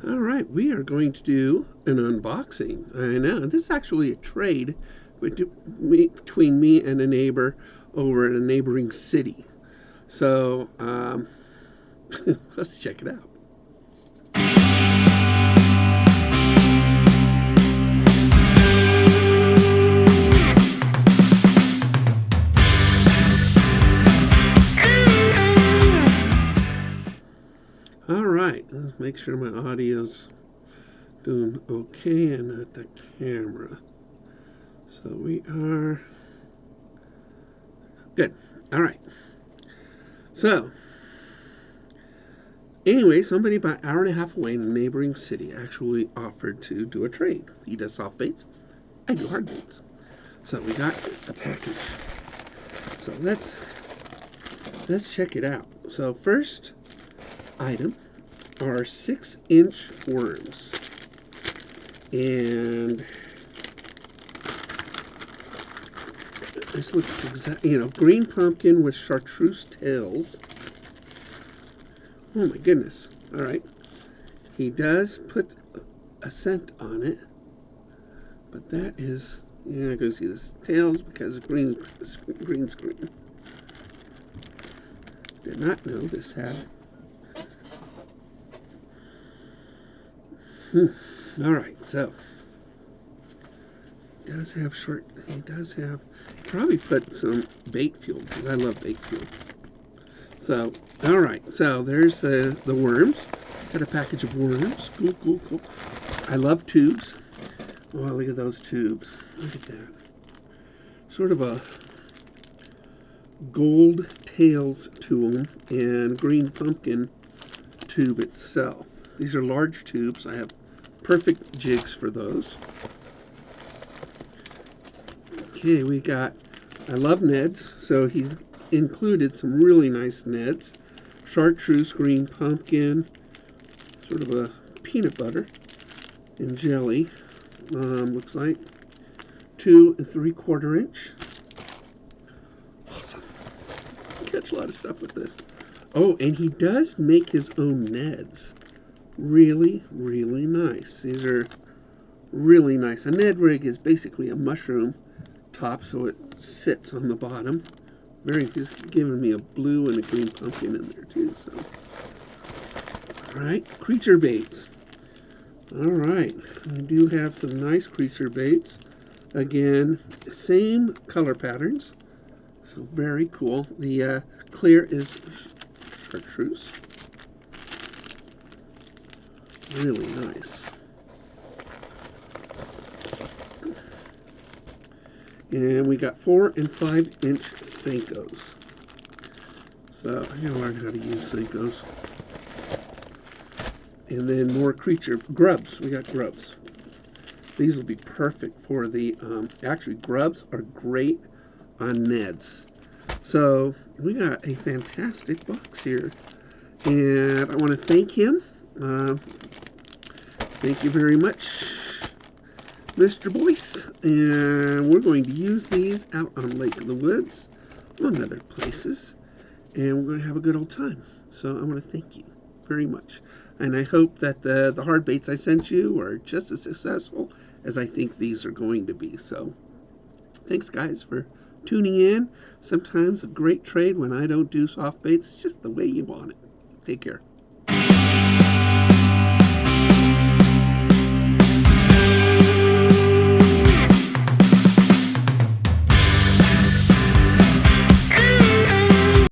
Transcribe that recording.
All right, we are going to do an unboxing. I know, this is actually a trade between me and a neighbor over in a neighboring city. So, let's check it out. All right, let's make sure my audio's doing okay and at the camera. So we are good. All right. So, anyway, somebody about an hour and a half away in a neighboring city actually offered to do a trade. He does soft baits, I do hard baits. So we got a package. So let's check it out. So first item are 6-inch worms. And this looks exactly, green pumpkin with chartreuse tails. Oh my goodness. All right. He does put a scent on it, but that is, you're not going to see the tails because of green screen. Did not know this had. All right, so he does have probably put some bait fuel because I love bait fuel. So, all right, so there's the worms. Got a package of worms. Cool. I love tubes. Oh, look at those tubes. Look at that. Sort of a gold tails to them and green pumpkin tube itself. These are large tubes. I have perfect jigs for those. Okay, we got, I love Neds, so he's included some really nice Neds. Chartreuse, green pumpkin, sort of a peanut butter and jelly. Looks like 2 3/4 inch. Awesome. Catch a lot of stuff with this. Oh, and he does make his own Neds. Really nice. These are really nice. A Ned rig is basically a mushroom top, so it sits on the bottom. He's giving me a blue and a green pumpkin in there too. So, all right, creature baits. All right, I do have some nice creature baits. Again, same color patterns, so very cool. The clear is chartreuse. Really nice. And we got 4 and 5-inch Senkos. So I gotta learn how to use Senkos. And then more creature grubs. We got grubs. These will be perfect for the. Actually, grubs are great on Neds. So we got a fantastic box here, and I want to thank him. Thank you very much, Mr. Boyce. And we're going to use these out on Lake of the Woods, among other places, and we're going to have a good old time. So I want to thank you very much. And I hope that the hard baits I sent you are just as successful as I think these are going to be. So thanks, guys, for tuning in. Sometimes a great trade when I don't do soft baits. It's just the way you want it. Take care.